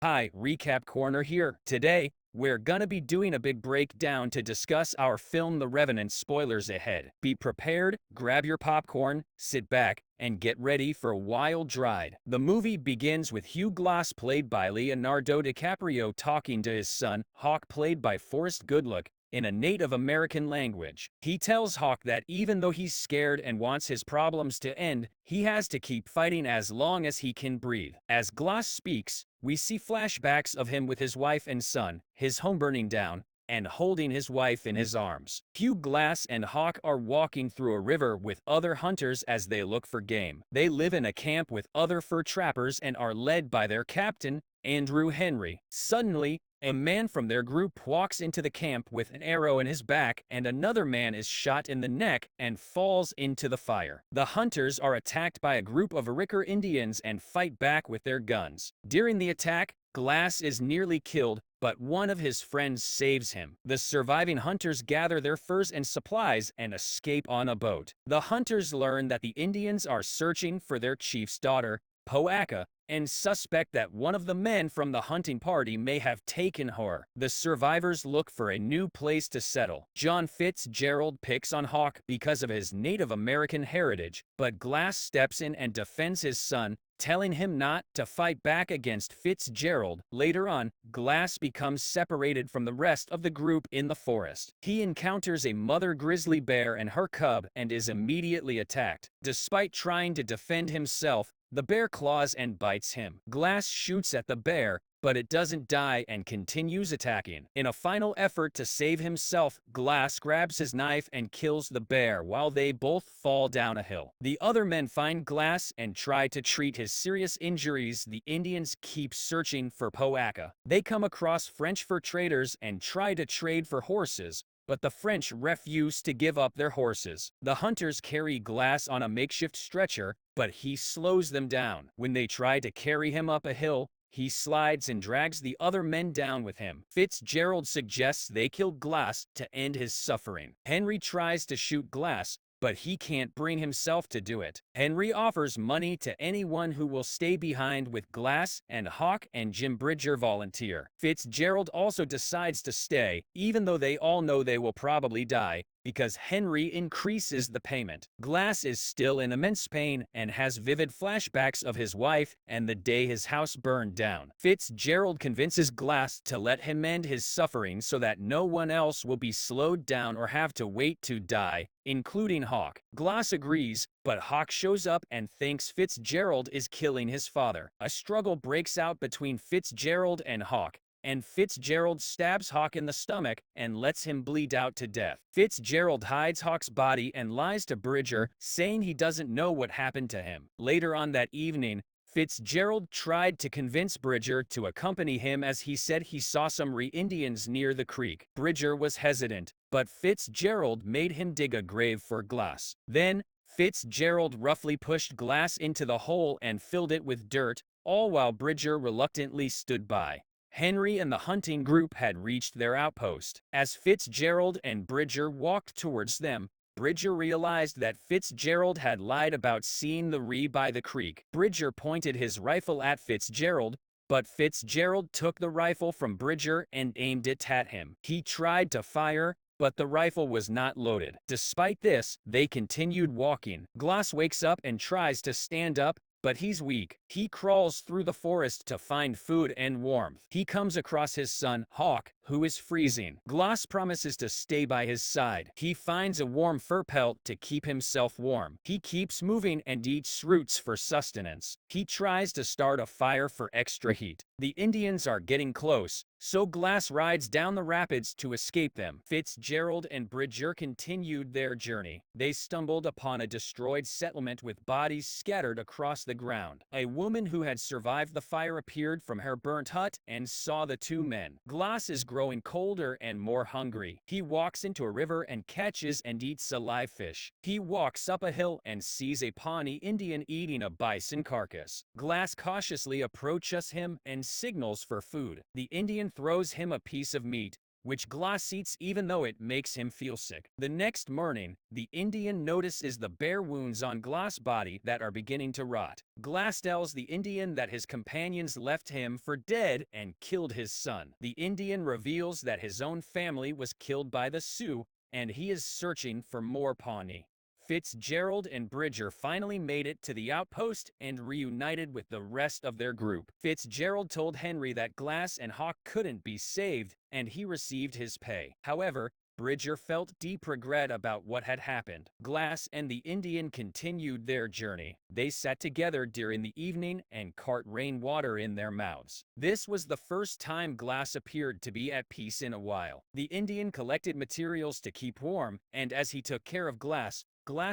Hi, Recap Corner here. Today, we're gonna be doing a big breakdown to discuss our film The Revenant. Spoilers ahead. Be prepared, grab your popcorn, sit back, and get ready for a wild ride. The movie begins with Hugh Glass, played by Leonardo DiCaprio, talking to his son, Hawk, played by Forrest Goodluck, in a Native American language. He tells Hawk that even though he's scared and wants his problems to end, he has to keep fighting as long as he can breathe. As Glass speaks, we see flashbacks of him with his wife and son, his home burning down, and holding his wife in his arms. Hugh Glass and Hawk are walking through a river with other hunters as they look for game. They live in a camp with other fur trappers and are led by their captain, Andrew Henry. Suddenly, a man from their group walks into the camp with an arrow in his back, and another man is shot in the neck and falls into the fire. The hunters are attacked by a group of Arikar Indians and fight back with their guns. During the attack, Glass is nearly killed, but one of his friends saves him. The surviving hunters gather their furs and supplies and escape on a boat. The hunters learn that the Indians are searching for their chief's daughter, Poaka, and suspect that one of the men from the hunting party may have taken her. The survivors look for a new place to settle. John Fitzgerald picks on Hawk because of his Native American heritage, but Glass steps in and defends his son, telling him not to fight back against Fitzgerald. Later on, Glass becomes separated from the rest of the group in the forest. He encounters a mother grizzly bear and her cub and is immediately attacked. Despite trying to defend himself, the bear claws and bites him. Glass shoots at the bear, but it doesn't die and continues attacking. In a final effort to save himself, Glass grabs his knife and kills the bear while they both fall down a hill. The other men find Glass and try to treat his serious injuries. The Indians keep searching for Poaka. They come across French fur traders and try to trade for horses, but the French refuse to give up their horses. The hunters carry Glass on a makeshift stretcher, but he slows them down. When they try to carry him up a hill, he slides and drags the other men down with him. Fitzgerald suggests they kill Glass to end his suffering. Henry tries to shoot Glass, but he can't bring himself to do it. Henry offers money to anyone who will stay behind with Glass, and Hawk and Jim Bridger volunteer. Fitzgerald also decides to stay, even though they all know they will probably die, because Henry increases the payment. Glass is still in immense pain and has vivid flashbacks of his wife and the day his house burned down. Fitzgerald convinces Glass to let him end his suffering so that no one else will be slowed down or have to wait to die, including Hawk. Glass agrees, but Hawk shows up and thinks Fitzgerald is killing his father. A struggle breaks out between Fitzgerald and Hawk, and Fitzgerald stabs Hawk in the stomach and lets him bleed out to death. Fitzgerald hides Hawk's body and lies to Bridger, saying he doesn't know what happened to him. Later on that evening, Fitzgerald tried to convince Bridger to accompany him as he said he saw some Indians near the creek. Bridger was hesitant, but Fitzgerald made him dig a grave for Glass. Then, Fitzgerald roughly pushed Glass into the hole and filled it with dirt, all while Bridger reluctantly stood by. Henry and the hunting group had reached their outpost. As Fitzgerald and Bridger walked towards them, Bridger realized that Fitzgerald had lied about seeing the by the creek. Bridger pointed his rifle at Fitzgerald, but Fitzgerald took the rifle from Bridger and aimed it at him. He tried to fire, but the rifle was not loaded. Despite this, they continued walking. Glass wakes up and tries to stand up, but he's weak. He crawls through the forest to find food and warmth. He comes across his son, Hawk, who is freezing. Glass promises to stay by his side. He finds a warm fur pelt to keep himself warm. He keeps moving and eats roots for sustenance. He tries to start a fire for extra heat. The Indians are getting close, so Glass rides down the rapids to escape them. Fitzgerald and Bridger continued their journey. They stumbled upon a destroyed settlement with bodies scattered across the ground. A woman who had survived the fire appeared from her burnt hut and saw the two men. Glass is growing colder and more hungry. He walks into a river and catches and eats a live fish. He walks up a hill and sees a Pawnee Indian eating a bison carcass. Glass cautiously approaches him and signals for food. The Indian throws him a piece of meat, which Glass eats even though it makes him feel sick. The next morning, the Indian notices the bare wounds on Glass' body that are beginning to rot. Glass tells the Indian that his companions left him for dead and killed his son. The Indian reveals that his own family was killed by the Sioux, and he is searching for more Pawnee. Fitzgerald and Bridger finally made it to the outpost and reunited with the rest of their group. Fitzgerald told Henry that Glass and Hawk couldn't be saved, and he received his pay. However, Bridger felt deep regret about what had happened. Glass and the Indian continued their journey. They sat together during the evening and caught rainwater in their mouths. This was the first time Glass appeared to be at peace in a while. The Indian collected materials to keep warm, and as he took care of Glass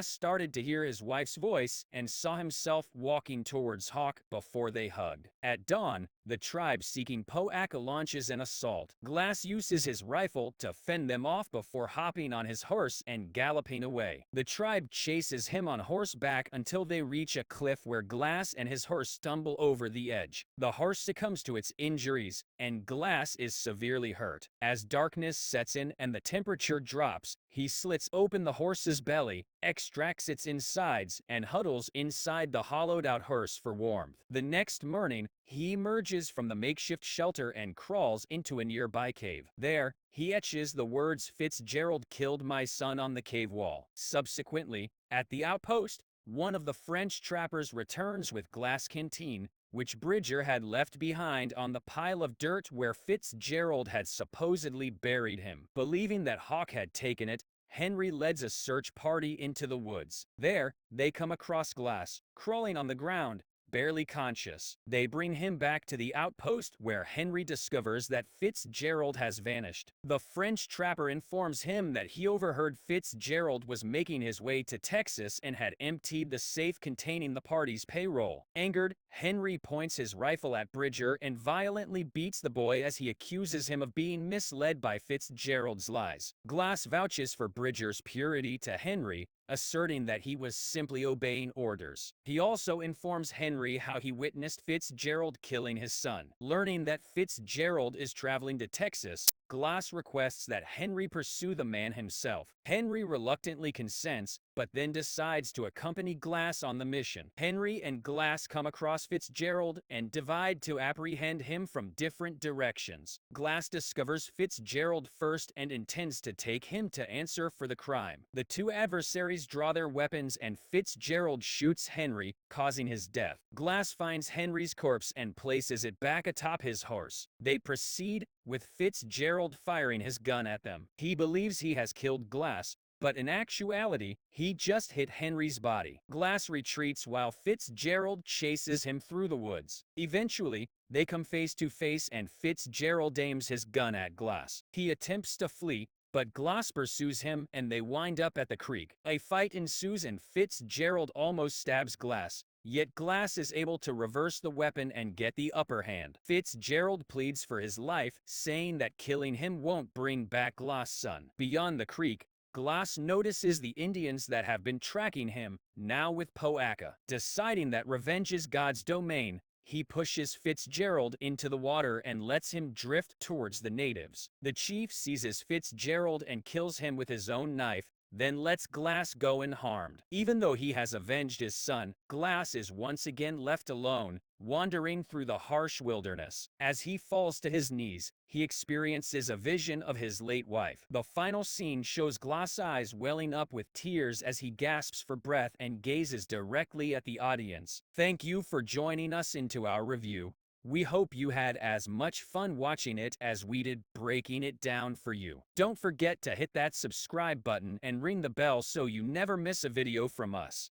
started to hear his wife's voice and saw himself walking towards Hawk before they hugged. At dawn, the tribe seeking Po'aka launches an assault. Glass uses his rifle to fend them off before hopping on his horse and galloping away. The tribe chases him on horseback until they reach a cliff where Glass and his horse stumble over the edge. The horse succumbs to its injuries, and Glass is severely hurt. As darkness sets in and the temperature drops, he slits open the horse's belly, extracts its insides, and huddles inside the hollowed-out horse for warmth. The next morning, he emerges from the makeshift shelter and crawls into a nearby cave. There, he etches the words "Fitzgerald killed my son" on the cave wall. Subsequently, at the outpost, one of the French trappers returns with Glass canteen, which Bridger had left behind on the pile of dirt where Fitzgerald had supposedly buried him. Believing that Hawk had taken it, Henry leads a search party into the woods. There, they come across Glass, crawling on the ground, barely conscious. They bring him back to the outpost where Henry discovers that Fitzgerald has vanished. The French trapper informs him that he overheard Fitzgerald was making his way to Texas and had emptied the safe containing the party's payroll. Angered, Henry points his rifle at Bridger and violently beats the boy as he accuses him of being misled by Fitzgerald's lies. Glass vouches for Bridger's purity to Henry, asserting that he was simply obeying orders. He also informs Henry how he witnessed Fitzgerald killing his son. Learning that Fitzgerald is traveling to Texas, Glass requests that Henry pursue the man himself. Henry reluctantly consents, but then decides to accompany Glass on the mission. Henry and Glass come across Fitzgerald and divide to apprehend him from different directions. Glass discovers Fitzgerald first and intends to take him to answer for the crime. The two adversaries draw their weapons and Fitzgerald shoots Henry, causing his death. Glass finds Henry's corpse and places it back atop his horse. They proceed, with Fitzgerald firing his gun at them. He believes he has killed Glass, but in actuality, he just hit Henry's body. Glass retreats while Fitzgerald chases him through the woods. Eventually, they come face to face and Fitzgerald aims his gun at Glass. He attempts to flee, but Glass pursues him and they wind up at the creek. A fight ensues and Fitzgerald almost stabs Glass, yet Glass is able to reverse the weapon and get the upper hand. Fitzgerald pleads for his life, saying that killing him won't bring back Glass' son. Beyond the creek, Glass notices the Indians that have been tracking him, now with Po'aka. Deciding that revenge is God's domain, he pushes Fitzgerald into the water and lets him drift towards the natives. The chief seizes Fitzgerald and kills him with his own knife, then lets Glass go unharmed. Even though he has avenged his son, Glass is once again left alone, wandering through the harsh wilderness. As he falls to his knees, he experiences a vision of his late wife. The final scene shows Glass' eyes welling up with tears as he gasps for breath and gazes directly at the audience. Thank you for joining us into our review. We hope you had as much fun watching it as we did breaking it down for you. Don't forget to hit that subscribe button and ring the bell so you never miss a video from us.